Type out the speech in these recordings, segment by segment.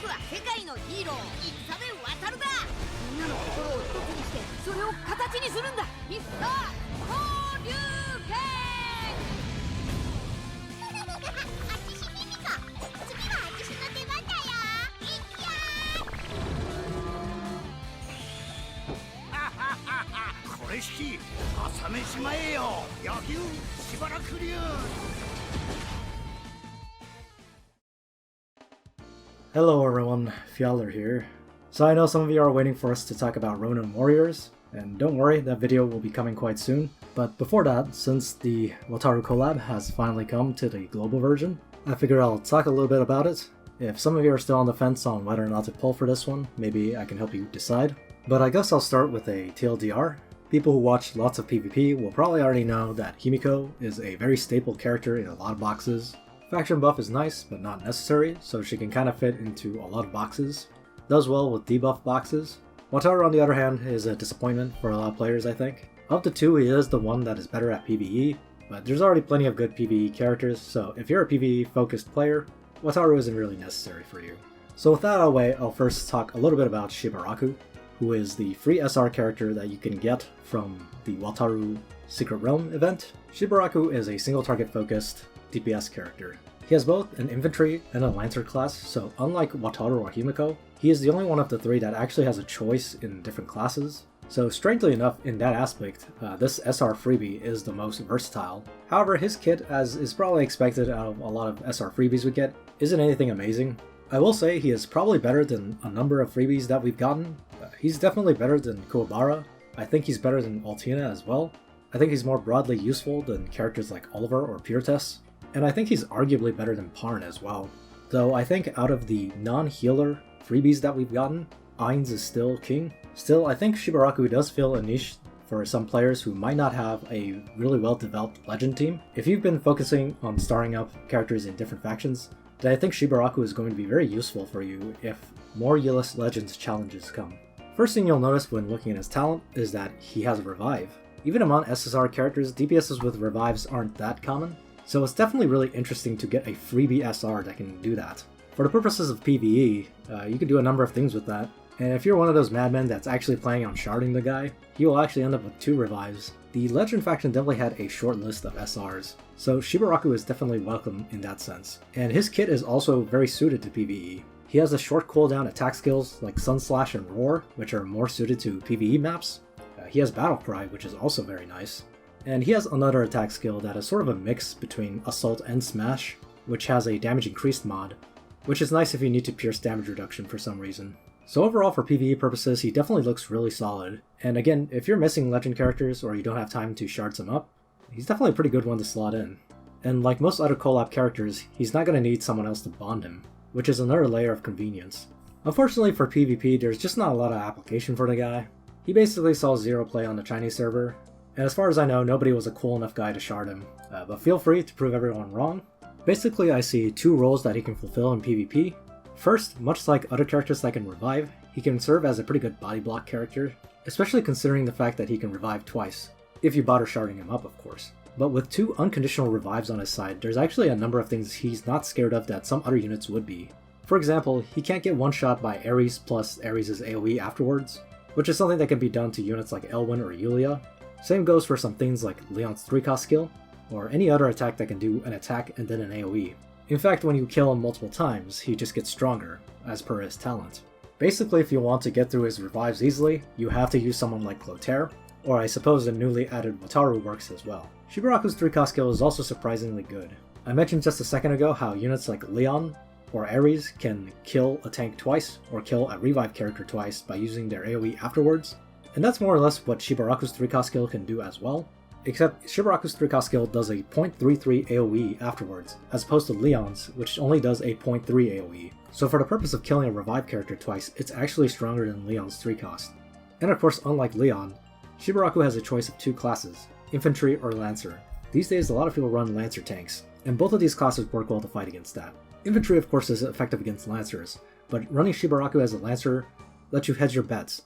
僕は世界のヒーロー戦で渡るだ。みんなの心を一つにしてそれを形にするんだ。ミスター交流拳。あちしミミコ、次はあちしの出番だよ。いきやー。これしき朝飯前よ。野球しばらく流。Hello everyone, Fjaller here. So I know some of you are waiting for us to talk about Ronin Warriors, and don't worry, that video will be coming quite soon. But before that, since the Wataru collab has finally come to the global version, I figured I'll talk a little bit about it. If some of you are still on the fence on whether or not to pull for this one, maybe I can help you decide. But I guess I'll start with a TLDR. People who watch lots of PvP will probably already know that Himiko is a very staple character in a lot of boxes. Faction buff is nice, but not necessary, so she can kind of fit into a lot of boxes. Does well with debuff boxes. Wataru, on the other hand, is a disappointment for a lot of players, I think. Of the two, he is the one that is better at PvE, but there's already plenty of good PvE characters, so if you're a PvE-focused player, Wataru isn't really necessary for you. So with that out of the way, I'll first talk a little bit about Shibaraku, who is the free SR character that you can get from the Wataru Secret Realm event. Shibaraku is a single-target-focused DPS character. He has both an infantry and a lancer class, so unlike Wataru or Himiko, he is the only one of the three that actually has a choice in different classes. So strangely enough, in that aspect, this SR freebie is the most versatile. However, his kit, as is probably expected out of a lot of SR freebies we get, isn't anything amazing. I will say he is probably better than a number of freebies that we've gotten. He's definitely better than Kuwabara. I think he's better than Altina as well. I think he's more broadly useful than characters like Oliver or Pyrrhus. And I think he's arguably better than Parn as well. Though I think out of the non-healer freebies that we've gotten, Ainz is still king. Still, I think Shibaraku does fill a niche for some players who might not have a really well-developed legend team. If you've been focusing on starring up characters in different factions, then I think Shibaraku is going to be very useful for you if more US Legends challenges come. First thing you'll notice when looking at his talent is that he has a revive. Even among SSR characters, DPSs with revives aren't that common. So it's definitely really interesting to get a freebie SR that can do that. For the purposes of PvE, you can do a number of things with that, and if you're one of those madmen that's actually planning on sharding the guy, he will actually end up with 2 revives. The Legend faction definitely had a short list of SRs, so Shibaraku is definitely welcome in that sense. And his kit is also very suited to PvE. He has a short cooldown attack skills like Sun Slash and Roar, which are more suited to PvE maps. He has Battle Cry, which is also very nice. And he has another attack skill that is sort of a mix between Assault and Smash, which has a damage increased mod, which is nice if you need to pierce damage reduction for some reason. So overall, for PvE purposes, he definitely looks really solid. And again, if you're missing legend characters or you don't have time to shard some up, he's definitely a pretty good one to slot in. And like most other collab characters, he's not going to need someone else to bond him, which is another layer of convenience. Unfortunately for PvP, there's just not a lot of application for the guy. He basically saw zero play on the Chinese server, and as far as I know, nobody was a cool enough guy to shard him, but feel free to prove everyone wrong. Basically, I see 2 roles that he can fulfill in PvP. First, much like other characters that can revive, he can serve as a pretty good body block character, especially considering the fact that he can revive twice, if you bother sharding him up of course. But with 2 unconditional revives on his side, there's actually a number of things he's not scared of that some other units would be. For example, he can't get one-shot by Ares plus Ares' AoE afterwards, which is something that can be done to units like Elwyn or Yulia. Same goes for some things like Leon's 3-cost skill, or any other attack that can do an attack and then an AoE. In fact, when you kill him multiple times, he just gets stronger, as per his talent. Basically, if you want to get through his revives easily, you have to use someone like Clotaire, or I suppose the newly added Wataru works as well. Shibaraku's 3-cost skill is also surprisingly good. I mentioned just a second ago how units like Leon or Ares can kill a tank twice, or kill a revive character twice by using their AoE afterwards. And that's more or less what Shibaraku's 3-cost skill can do as well, except Shibaraku's 3-cost skill does a 0.33 AoE afterwards, as opposed to Leon's, which only does a 0.3 AoE. So for the purpose of killing a revive character twice, it's actually stronger than Leon's 3-cost. And of course, unlike Leon, Shibaraku has a choice of 2 classes, Infantry or Lancer. These days a lot of people run Lancer tanks, and both of these classes work well to fight against that. Infantry of course is effective against Lancers, but running Shibaraku as a Lancer lets you hedge your bets.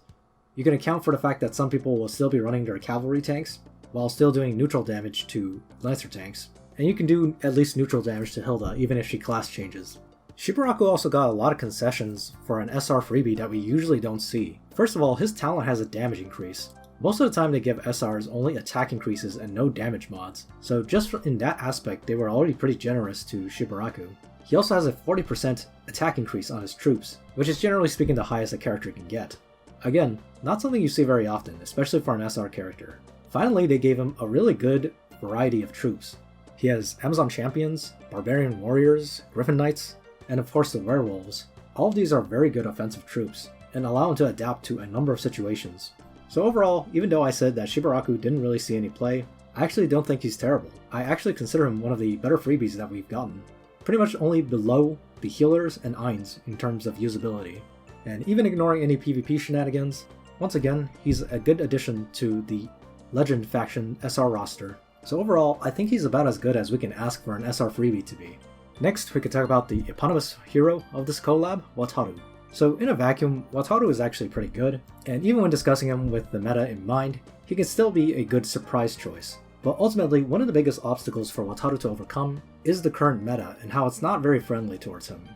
You can account for the fact that some people will still be running their cavalry tanks, while still doing neutral damage to Lancer tanks, and you can do at least neutral damage to Hilda even if she class changes. Shibaraku also got a lot of concessions for an SR freebie that we usually don't see. First of all, his talent has a damage increase. Most of the time they give SRs only attack increases and no damage mods, so just in that aspect they were already pretty generous to Shibaraku. He also has a 40% attack increase on his troops, which is generally speaking the highest a character can get. Again, not something you see very often, especially for an SR character. Finally, they gave him a really good variety of troops. He has Amazon Champions, Barbarian Warriors, Griffin Knights, and of course the Werewolves. All of these are very good offensive troops, and allow him to adapt to a number of situations. So overall, even though I said that Shibaraku didn't really see any play, I actually don't think he's terrible. I actually consider him one of the better freebies that we've gotten. Pretty much only below the healers and Ainz in terms of usability. And even ignoring any PvP shenanigans, once again, he's a good addition to the Legend faction SR roster. So overall, I think he's about as good as we can ask for an SR freebie to be. Next, we could talk about the eponymous hero of this collab, Wataru. So in a vacuum, Wataru is actually pretty good, and even when discussing him with the meta in mind, he can still be a good surprise choice. But ultimately, one of the biggest obstacles for Wataru to overcome is the current meta and how it's not very friendly towards him.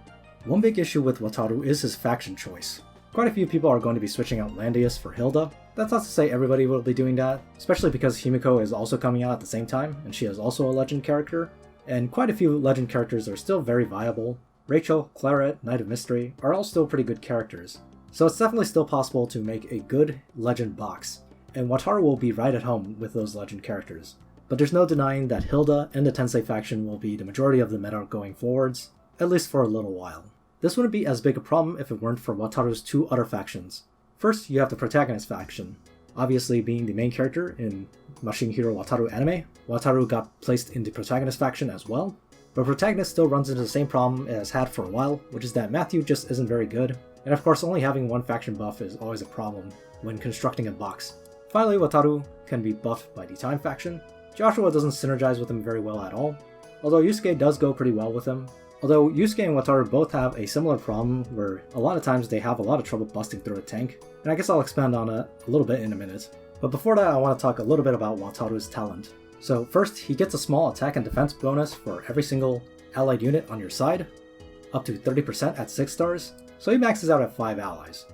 One big issue with Wataru is his faction choice. Quite a few people are going to be switching out Landius for Hilda. That's not to say everybody will be doing that, especially because Himiko is also coming out at the same time, and she is also a legend character. And quite a few legend characters are still very viable. Rachel, Claret, Knight of Mystery are all still pretty good characters. So it's definitely still possible to make a good legend box, and Wataru will be right at home with those legend characters. But there's no denying that Hilda and the Tensei faction will be the majority of the meta going forwards, at least for a little while. This wouldn't be as big a problem if it weren't for Wataru's two other factions. First, you have the protagonist faction. Obviously, being the main character in Machine Hero Wataru anime, Wataru got placed in the protagonist faction as well. But protagonist still runs into the same problem it has had for a while, which is that Matthew just isn't very good, and of course only having one faction buff is always a problem when constructing a box. Finally, Wataru can be buffed by the Time faction. Joshua doesn't synergize with him very well at all, although Yusuke does go pretty well with him. Although Yusuke and Wataru both have a similar problem where a lot of times they have a lot of trouble busting through a tank, and I guess I'll expand on it a little bit in a minute. But before that, I want to talk a little bit about Wataru's talent. So first, he gets a small attack and defense bonus for every single allied unit on your side, up to 30% at 6 stars, so he maxes out at 5 allies.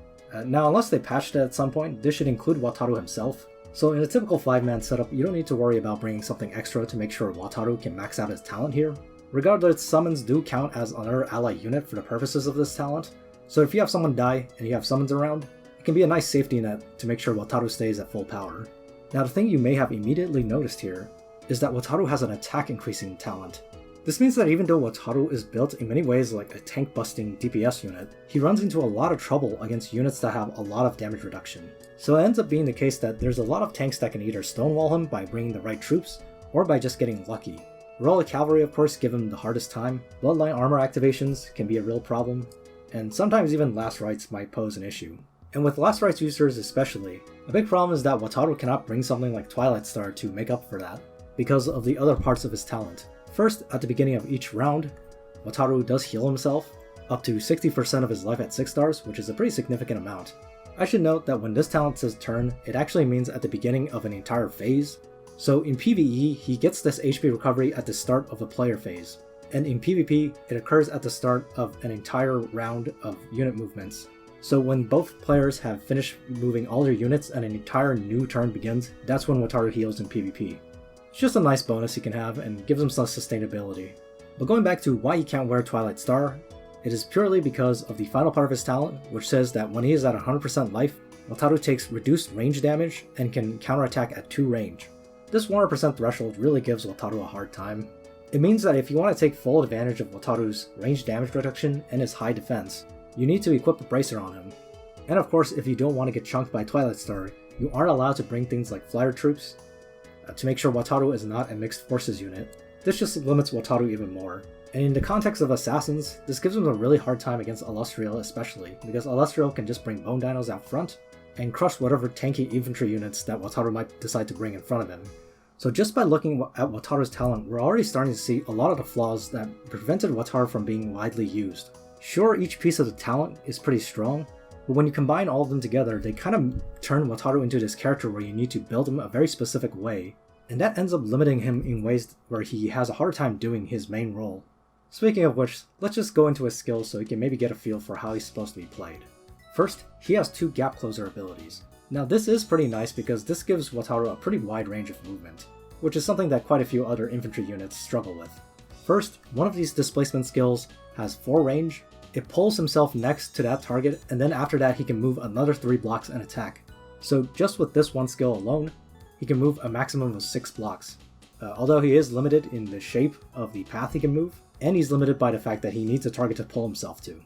Now unless they patched it at some point, this should include Wataru himself. So in a typical 5-man setup, you don't need to worry about bringing something extra to make sure Wataru can max out his talent here. Regardless, summons do count as another ally unit for the purposes of this talent, so if you have someone die and you have summons around, it can be a nice safety net to make sure Wataru stays at full power. Now the thing you may have immediately noticed here is that Wataru has an attack increasing talent. This means that even though Wataru is built in many ways like a tank busting DPS unit, he runs into a lot of trouble against units that have a lot of damage reduction. So it ends up being the case that there's a lot of tanks that can either stonewall him by bringing the right troops, or by just getting lucky. Royal Cavalry of course give him the hardest time, Bloodline armor activations can be a real problem, and sometimes even Last Rites might pose an issue. And with Last Rites users especially, a big problem is that Wataru cannot bring something like Twilight Star to make up for that, because of the other parts of his talent. First, at the beginning of each round, Wataru does heal himself, up to 60% of his life at 6 stars, which is a pretty significant amount. I should note that when this talent says turn, it actually means at the beginning of an entire phase. So in PvE, he gets this HP recovery at the start of the player phase, and in PvP, it occurs at the start of an entire round of unit movements. So when both players have finished moving all their units and an entire new turn begins, that's when Wataru heals in PvP. It's just a nice bonus he can have and gives him some sustainability. But going back to why he can't wear Twilight Star, it is purely because of the final part of his talent, which says that when he is at 100% life, Wataru takes reduced range damage and can counterattack at 2 range. This 100% threshold really gives Wataru a hard time. It means that if you want to take full advantage of Wataru's range damage reduction and his high defense, you need to equip a bracer on him. And of course, if you don't want to get chunked by Twilight Star, you aren't allowed to bring things like flyer troops to make sure Wataru is not a mixed forces unit. This just limits Wataru even more. And in the context of assassins, this gives him a really hard time against Illustrial especially, because Illustrial can just bring bone dinos out front and crush whatever tanky infantry units that Wataru might decide to bring in front of him. So just by looking at Wataru's talent, we're already starting to see a lot of the flaws that prevented Wataru from being widely used. Sure, each piece of the talent is pretty strong, but when you combine all of them together, they kind of turn Wataru into this character where you need to build him a very specific way, and that ends up limiting him in ways where he has a hard time doing his main role. Speaking of which, let's just go into his skills so you can maybe get a feel for how he's supposed to be played. First, he has 2 gap closer abilities. Now this is pretty nice because this gives Wataru a pretty wide range of movement, which is something that quite a few other infantry units struggle with. First, one of these displacement skills has 4 range. It pulls himself next to that target, and then after that he can move another 3 blocks and attack. So just with this one skill alone, he can move a maximum of 6 blocks. Although he is limited in the shape of the path he can move, and he's limited by the fact that he needs a target to pull himself to.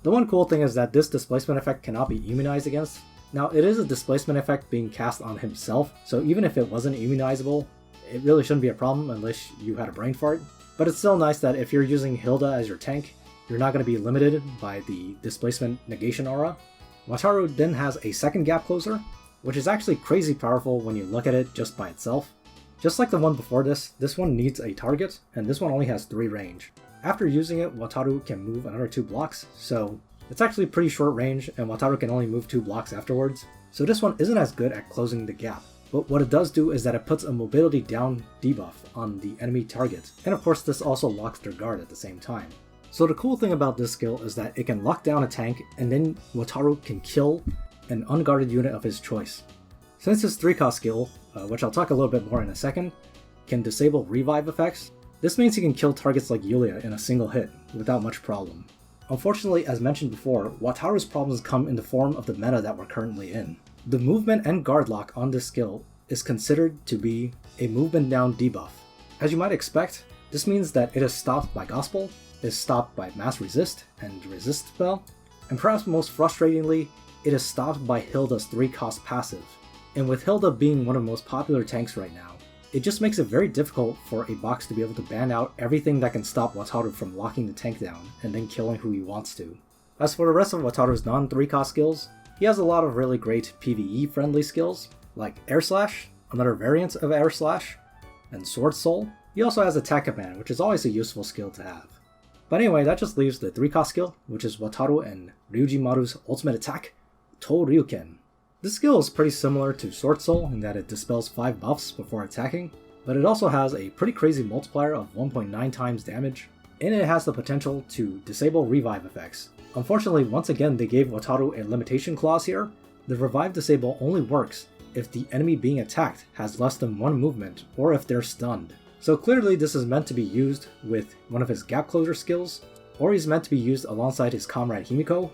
The one cool thing is that this displacement effect cannot be immunized against. Now it is a displacement effect being cast on himself, so even if it wasn't immunizable, it really shouldn't be a problem unless you had a brain fart. But it's still nice that if you're using Hilda as your tank, you're not going to be limited by the displacement negation aura. Wataru then has a second gap closer, which is actually crazy powerful when you look at it just by itself. Just like the one before this one needs a target, and this one only has 3 range. After using it, Wataru can move another 2 blocks, so it's actually pretty short range, and Wataru can only move 2 blocks afterwards. So this one isn't as good at closing the gap. But what it does do is that it puts a mobility down debuff on the enemy target, and of course this also locks their guard at the same time. So the cool thing about this skill is that it can lock down a tank, and then Wataru can kill an unguarded unit of his choice. Since his 3-cost skill, which I'll talk a little bit more in a second, can disable revive effects, this means he can kill targets like Yulia in a single hit, without much problem. Unfortunately, as mentioned before, Wataru's problems come in the form of the meta that we're currently in. The movement and guard lock on this skill is considered to be a movement down debuff. As you might expect, this means that it is stopped by Gospel, is stopped by Mass Resist and Resist Spell, and perhaps most frustratingly, it is stopped by Hilda's 3-cost passive. And with Hilda being one of the most popular tanks right now, it just makes it very difficult for a box to be able to ban out everything that can stop Wataru from locking the tank down and then killing who he wants to. As for the rest of Wataru's non-3-cost skills, he has a lot of really great PvE friendly skills, like Air Slash, another variant of Air Slash, and Sword Soul. He also has Attack Command, which is always a useful skill to have. But anyway, that just leaves the 3-cost skill, which is Wataru and Ryujimaru's ultimate attack, Toryuken. This skill is pretty similar to Sword Soul in that it dispels 5 buffs before attacking, but it also has a pretty crazy multiplier of 1.9 times damage, and it has the potential to disable revive effects. Unfortunately, once again they gave Wataru a limitation clause here. The revive disable only works if the enemy being attacked has less than 1 movement or if they're stunned. So clearly this is meant to be used with one of his gap closure skills, or he's meant to be used alongside his comrade Himiko,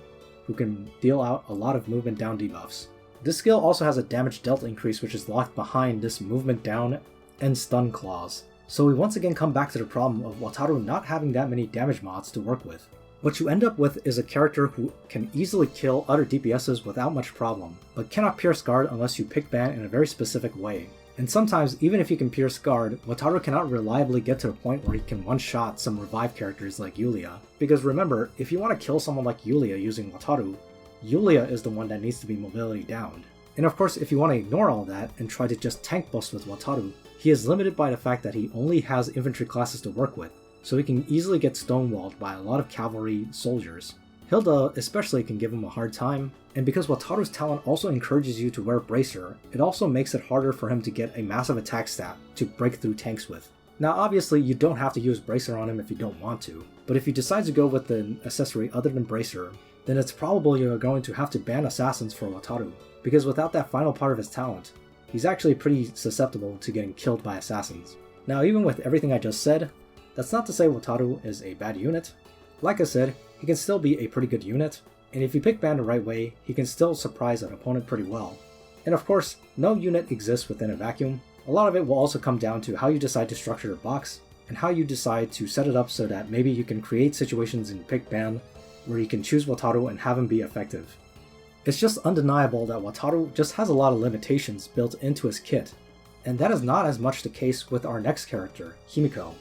who can deal out a lot of movement down debuffs. This skill also has a damage dealt increase which is locked behind this movement down and stun clause. So we once again come back to the problem of Wataru not having that many damage mods to work with. What you end up with is a character who can easily kill other DPSs without much problem, but cannot pierce guard unless you pick ban in a very specific way. And sometimes, even if you can pierce guard, Wataru cannot reliably get to the point where he can one-shot some revive characters like Yulia. Because remember, if you want to kill someone like Yulia using Wataru, Yulia is the one that needs to be mobility downed. And of course, if you want to ignore all that and try to just tank bust with Wataru, he is limited by the fact that he only has infantry classes to work with, so he can easily get stonewalled by a lot of cavalry soldiers. Hilda especially can give him a hard time, and because Wataru's talent also encourages you to wear Bracer, it also makes it harder for him to get a massive attack stat to break through tanks with. Now obviously you don't have to use Bracer on him if you don't want to, but if you decide to go with an accessory other than Bracer, then it's probable you're going to have to ban assassins for Wataru, because without that final part of his talent, he's actually pretty susceptible to getting killed by assassins. Now even with everything I just said, that's not to say Wataru is a bad unit. Like I said, he can still be a pretty good unit, and if you pick ban the right way, he can still surprise an opponent pretty well. And of course, no unit exists within a vacuum. A lot of it will also come down to how you decide to structure your box, and how you decide to set it up so that maybe you can create situations in pick ban where you can choose Wataru and have him be effective. It's just undeniable that Wataru just has a lot of limitations built into his kit, and that is not as much the case with our next character, Himiko.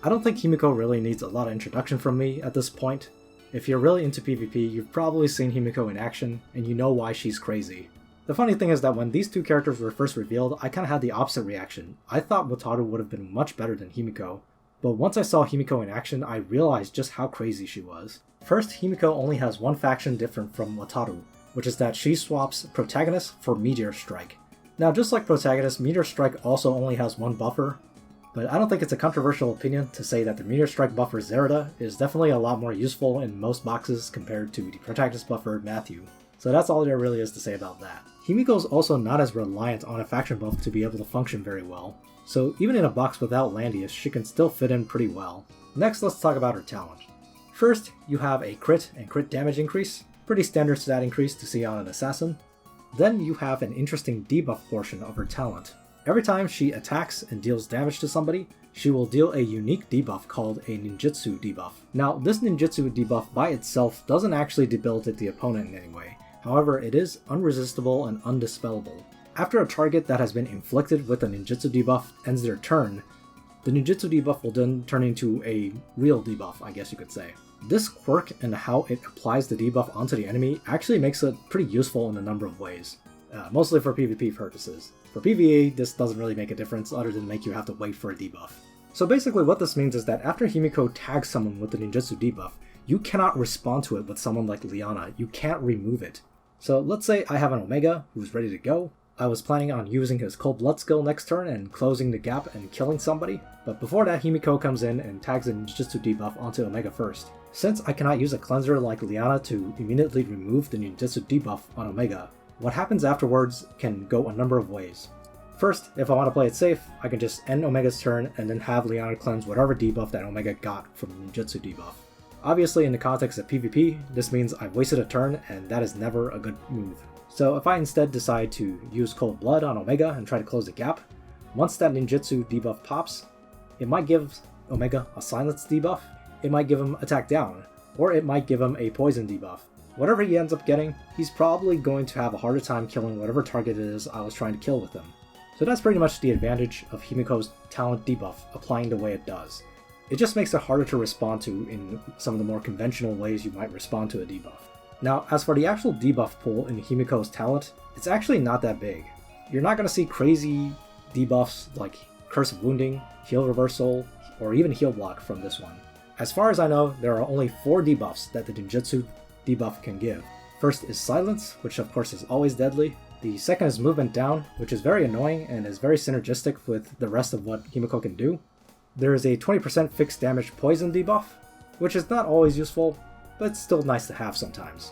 I don't think Himiko really needs a lot of introduction from me at this point. If you're really into PvP, you've probably seen Himiko in action, and you know why she's crazy. The funny thing is that when these two characters were first revealed, I kinda had the opposite reaction. I thought Wataru would have been much better than Himiko, but once I saw Himiko in action, I realized just how crazy she was. First, Himiko only has one faction different from Wataru, which is that she swaps Protagonist for Meteor Strike. Now just like Protagonist, Meteor Strike also only has one buffer, but I don't think it's a controversial opinion to say that the Meteor Strike buffer Zerida is definitely a lot more useful in most boxes compared to the Protagonist buffer Matthew. So that's all there really is to say about that. Himiko's also not as reliant on a faction buff to be able to function very well, so even in a box without Landius, she can still fit in pretty well. Next, let's talk about her talent. First, you have a crit and crit damage increase, pretty standard stat increase to see on an assassin. Then you have an interesting debuff portion of her talent. Every time she attacks and deals damage to somebody, she will deal a unique debuff called a ninjutsu debuff. Now, this ninjutsu debuff by itself doesn't actually debilitate the opponent in any way. However, it is unresistible and undispellable. After a target that has been inflicted with a ninjutsu debuff ends their turn, the ninjutsu debuff will then turn into a real debuff, I guess you could say. This quirk and how it applies the debuff onto the enemy actually makes it pretty useful in a number of ways, mostly for PvP purposes. For PvE, this doesn't really make a difference other than make you have to wait for a debuff. So basically what this means is that after Himiko tags someone with the ninjutsu debuff, you cannot respond to it with someone like Liana, you can't remove it. So let's say I have an Omega who's ready to go. I was planning on using his Cold Blood skill next turn and closing the gap and killing somebody, but before that Himiko comes in and tags a ninjutsu debuff onto Omega first. Since I cannot use a cleanser like Liana to immediately remove the ninjutsu debuff on Omega, what happens afterwards can go a number of ways. First, if I want to play it safe, I can just end Omega's turn and then have Liana cleanse whatever debuff that Omega got from the ninjutsu debuff. Obviously in the context of PvP, this means I've wasted a turn and that is never a good move. So if I instead decide to use Cold Blood on Omega and try to close the gap, once that ninjutsu debuff pops, it might give Omega a silence debuff, it might give him attack down, or it might give him a poison debuff. Whatever he ends up getting, he's probably going to have a harder time killing whatever target it is I was trying to kill with him. So that's pretty much the advantage of Himiko's talent debuff applying the way it does. It just makes it harder to respond to in some of the more conventional ways you might respond to a debuff. Now, as for the actual debuff pool in Himiko's talent, it's actually not that big. You're not going to see crazy debuffs like Curse of Wounding, Heal Reversal, or even Heal Block from this one. As far as I know, there are only 4 debuffs that the ninjutsu debuff can give. First is Silence, which of course is always deadly. The second is Movement Down, which is very annoying and is very synergistic with the rest of what Himiko can do. There is a 20% fixed damage Poison debuff, which is not always useful, but it's still nice to have sometimes.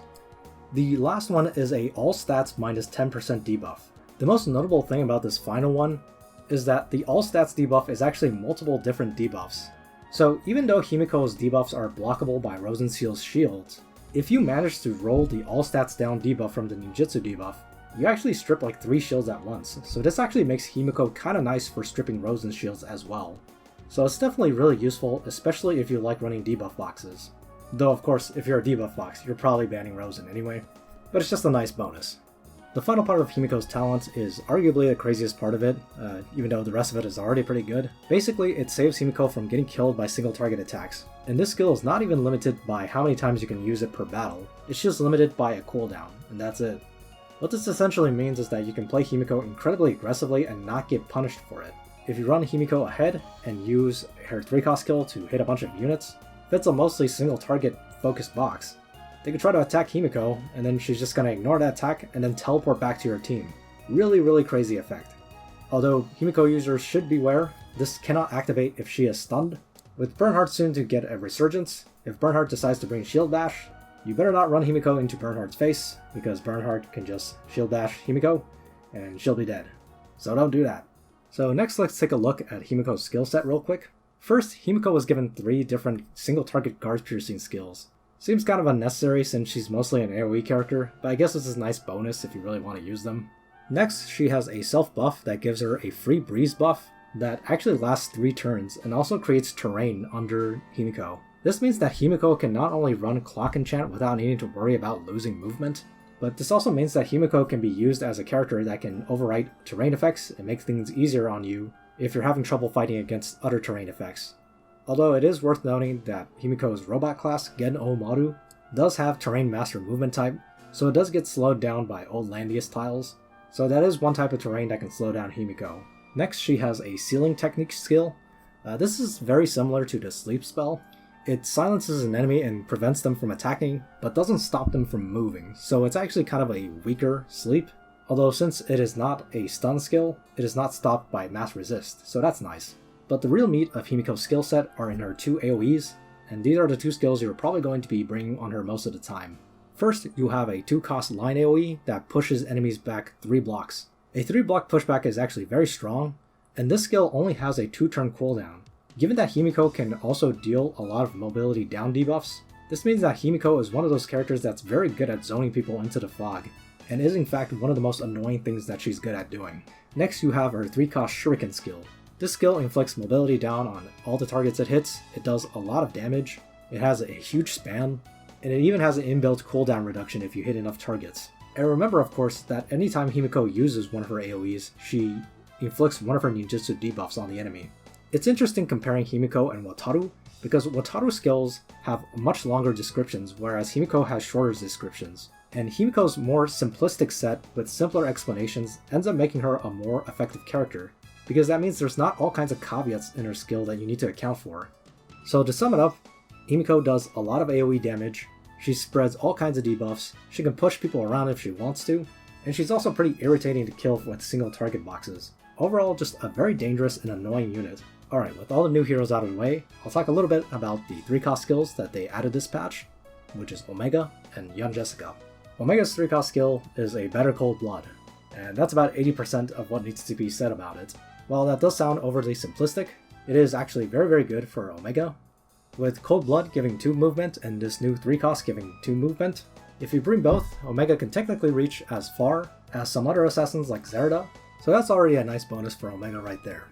The last one is a all stats minus 10% debuff. The most notable thing about this final one is that the all stats debuff is actually multiple different debuffs. So even though Himiko's debuffs are blockable by Rosenseal's shields, if you manage to roll the all stats down debuff from the ninjutsu debuff, you actually strip like 3 shields at once, so this actually makes Himiko kinda nice for stripping Rosen's shields as well. So it's definitely really useful, especially if you like running debuff boxes. Though of course, if you're a debuff box, you're probably banning Rosen anyway, but it's just a nice bonus. The final part of Himiko's talent is arguably the craziest part of it, even though the rest of it is already pretty good. Basically, it saves Himiko from getting killed by single target attacks, and this skill is not even limited by how many times you can use it per battle, it's just limited by a cooldown, and that's it. What this essentially means is that you can play Himiko incredibly aggressively and not get punished for it. If you run Himiko ahead and use her 3-cost skill to hit a bunch of units, if it's a mostly single target focused box, they could try to attack Himiko, and then she's just going to ignore that attack and then teleport back to your team. Really crazy effect. Although Himiko users should beware, this cannot activate if she is stunned. With Bernhardt soon to get a resurgence, if Bernhardt decides to bring Shield Bash, you better not run Himiko into Bernhardt's face, because Bernhardt can just Shield Bash Himiko, and she'll be dead. So don't do that. So next let's take a look at Himiko's skill set real quick. First, Himiko was given 3 different single target guard piercing skills. Seems kind of unnecessary since she's mostly an AoE character, but I guess this is a nice bonus if you really want to use them. Next, she has a self buff that gives her a free breeze buff that actually lasts 3 turns and also creates terrain under Himiko. This means that Himiko can not only run Clock Enchant without needing to worry about losing movement, but this also means that Himiko can be used as a character that can overwrite terrain effects and make things easier on you if you're having trouble fighting against other terrain effects. Although it is worth noting that Himiko's robot class, Gen O Maru, does have Terrain Master movement type, so it does get slowed down by old Landius tiles, so that is one type of terrain that can slow down Himiko. Next, she has a Sealing Technique skill. This is very similar to the Sleep spell. It silences an enemy and prevents them from attacking, but doesn't stop them from moving, so it's actually kind of a weaker Sleep. Although since it is not a stun skill, it is not stopped by Mass Resist, so that's nice. But the real meat of Himiko's skill set are in her 2 AoEs, and these are the 2 skills you're probably going to be bringing on her most of the time. First, you have a 2-cost line AoE that pushes enemies back 3 blocks. A 3-block pushback is actually very strong, and this skill only has a 2-turn cooldown. Given that Himiko can also deal a lot of mobility down debuffs, this means that Himiko is one of those characters that's very good at zoning people into the fog, and is in fact one of the most annoying things that she's good at doing. Next, you have her 3-cost Shuriken skill. This skill inflicts mobility down on all the targets it hits, it does a lot of damage, it has a huge span, and it even has an inbuilt cooldown reduction if you hit enough targets. And remember of course that anytime Himiko uses one of her AoEs, she inflicts one of her ninjutsu debuffs on the enemy. It's interesting comparing Himiko and Wataru, because Wataru's skills have much longer descriptions, whereas Himiko has shorter descriptions. And Himiko's more simplistic set with simpler explanations ends up making her a more effective character, because that means there's not all kinds of caveats in her skill that you need to account for. So to sum it up, Himiko does a lot of AoE damage, she spreads all kinds of debuffs, she can push people around if she wants to, and she's also pretty irritating to kill with single target boxes. Overall, just a very dangerous and annoying unit. Alright, with all the new heroes out of the way, I'll talk a little bit about the 3-cost skills that they added this patch, which is Omega and Young Jessica. Omega's 3-cost skill is a better Cold Blood, and that's about 80% of what needs to be said about it. While that does sound overly simplistic, it is actually very good for Omega. With Cold Blood giving 2 movement and this new 3-cost giving 2 movement, if you bring both, Omega can technically reach as far as some other assassins like Zerda, so that's already a nice bonus for Omega right there.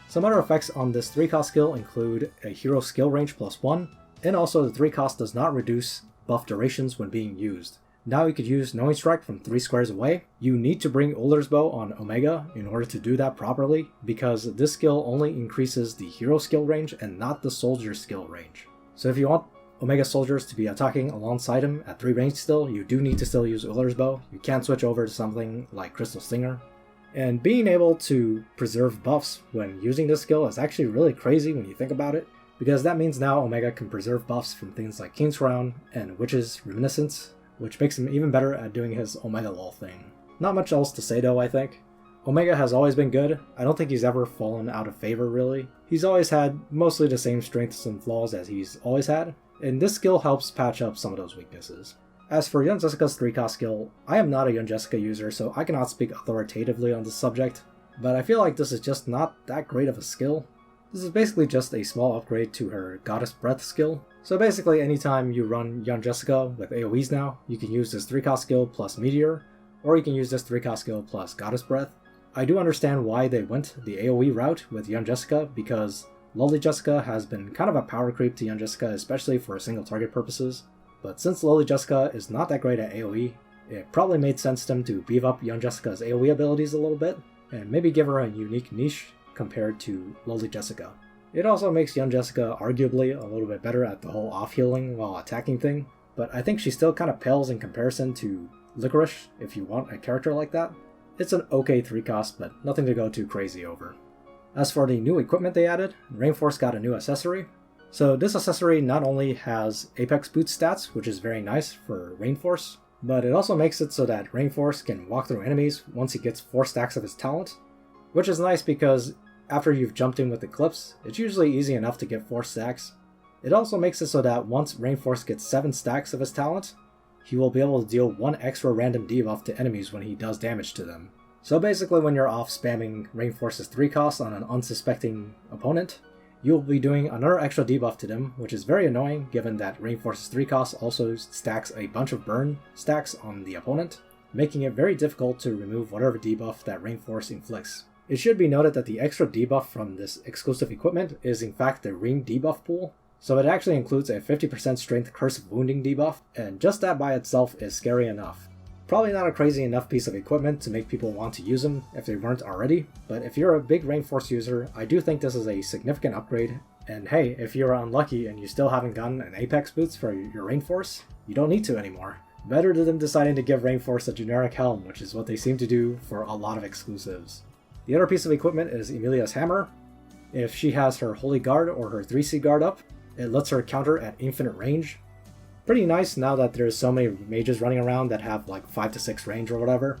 Some other effects on this 3-cost skill include a hero skill range +1, and also the 3-cost does not reduce buff durations when being used. Now you could use Knowing Strike from 3 squares away. You need to bring Ullr's Bow on Omega in order to do that properly, because this skill only increases the hero skill range and not the soldier skill range. So if you want Omega soldiers to be attacking alongside him at 3 range still, you do need to still use Ullr's Bow. You can't switch over to something like Crystal Stinger. And being able to preserve buffs when using this skill is actually really crazy when you think about it, because that means now Omega can preserve buffs from things like King's Crown and Witch's Reminiscence, which makes him even better at doing his Omega Lol thing. Not much else to say though, I think. Omega has always been good. I don't think he's ever fallen out of favor really. He's always had mostly the same strengths and flaws as he's always had, and this skill helps patch up some of those weaknesses. As for Young Jessica's 3-cost skill, I am not a Young Jessica user, so I cannot speak authoritatively on this subject, but I feel like this is just not that great of a skill. This is basically just a small upgrade to her Goddess Breath skill. So basically anytime you run Young Jessica with AoEs now, you can use this 3-cost skill plus Meteor, or you can use this 3-cost skill plus Goddess Breath. I do understand why they went the AoE route with Young Jessica, because Lowly Jessica has been kind of a power creep to Young Jessica, especially for single target purposes. But since Lowly Jessica is not that great at AoE, it probably made sense to them to beef up Young Jessica's AoE abilities a little bit, and maybe give her a unique niche compared to Lowly Jessica. It also makes Young Jessica arguably a little bit better at the whole off-healing while attacking thing, but I think she still kind of pales in comparison to Licorice if you want a character like that. It's an okay 3-cost, but nothing to go too crazy over. As for the new equipment they added, Rainforce got a new accessory. So this accessory not only has Apex Boots stats, which is very nice for Rainforce, but it also makes it so that Rainforce can walk through enemies once he gets 4 stacks of his talent, which is nice because after you've jumped in with Eclipse, it's usually easy enough to get 4 stacks. It also makes it so that once Rainforce gets 7 stacks of his talent, he will be able to deal 1 extra random debuff to enemies when he does damage to them. So basically when you're off spamming Rainforce's 3-cost on an unsuspecting opponent, you'll be doing another extra debuff to them, which is very annoying given that Rainforce's 3-cost also stacks a bunch of burn stacks on the opponent, making it very difficult to remove whatever debuff that Rainforce inflicts. It should be noted that the extra debuff from this exclusive equipment is in fact the Ring debuff pool, so it actually includes a 50% strength Curse of Wounding debuff, and just that by itself is scary enough. Probably not a crazy enough piece of equipment to make people want to use them if they weren't already, but if you're a big Rainforce user, I do think this is a significant upgrade, and hey, if you're unlucky and you still haven't gotten an Apex Boots for your Rainforce, you don't need to anymore. Better than them deciding to give Rainforce a generic helm, which is what they seem to do for a lot of exclusives. The other piece of equipment is Emilia's hammer. If she has her Holy Guard or her 3C Guard up, it lets her counter at infinite range. Pretty nice now that there's so many mages running around that have like 5 to 6 range or whatever.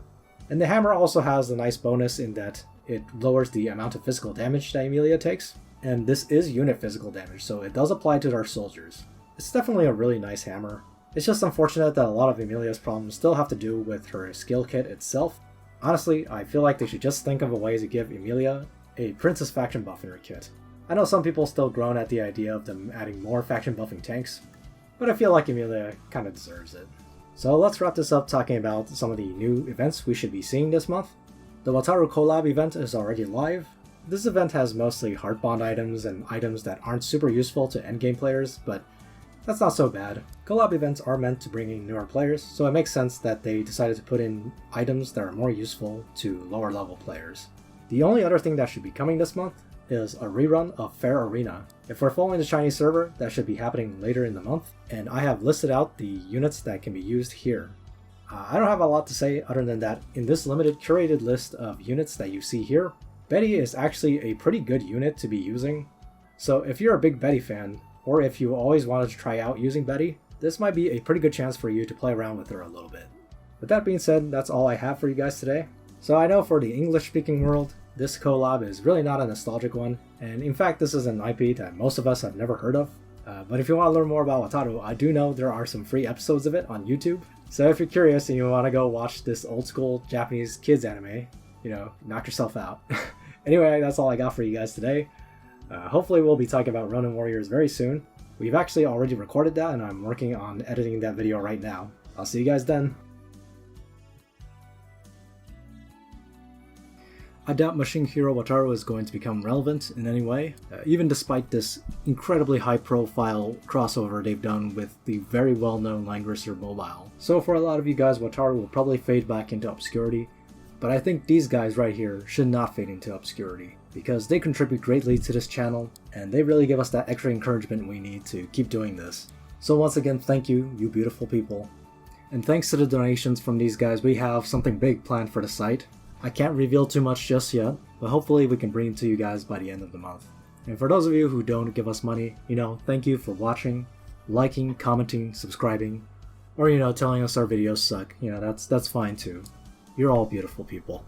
And the hammer also has a nice bonus in that it lowers the amount of physical damage that Emilia takes, and this is unit physical damage, so it does apply to our soldiers. It's definitely a really nice hammer. It's just unfortunate that a lot of Emilia's problems still have to do with her skill kit itself. Honestly, I feel like they should just think of a way to give Emilia a Princess faction buff in her kit. I know some people still groan at the idea of them adding more faction buffing tanks, but I feel like Emilia kinda deserves it. So let's wrap this up talking about some of the new events we should be seeing this month. The Wataru Collab event is already live. This event has mostly heart bond items and items that aren't super useful to endgame players, but that's not so bad. Collab events are meant to bring in newer players, so it makes sense that they decided to put in items that are more useful to lower level players. The only other thing that should be coming this month is a rerun of Fair Arena. If we're following the Chinese server, that should be happening later in the month, and I have listed out the units that can be used here. I don't have a lot to say other than that in this limited curated list of units that you see here, Betty is actually a pretty good unit to be using. So if you're a big Betty fan, or if you always wanted to try out using Betty, this might be a pretty good chance for you to play around with her a little bit. With that being said, that's all I have for you guys today. So I know for the English-speaking world, this collab is really not a nostalgic one, and in fact this is an IP that most of us have never heard of. But if you want to learn more about Wataru, I do know there are some free episodes of it on YouTube. So if you're curious and you want to go watch this old school Japanese kids anime, knock yourself out. Anyway, that's all I got for you guys today. Hopefully we'll be talking about Ronin Warriors very soon. We've actually already recorded that and I'm working on editing that video right now. I'll see you guys then. I doubt Machine Hero Wataru is going to become relevant in any way, even despite this incredibly high-profile crossover they've done with the very well-known Langrisser mobile. So for a lot of you guys, Wataru will probably fade back into obscurity, but I think these guys right here should not fade into obscurity, because they contribute greatly to this channel, and they really give us that extra encouragement we need to keep doing this. So once again, thank you, you beautiful people. And thanks to the donations from these guys, we have something big planned for the site. I can't reveal too much just yet, but hopefully we can bring it to you guys by the end of the month. And for those of you who don't give us money, thank you for watching, liking, commenting, subscribing, or telling us our videos suck. That's fine too. You're all beautiful people.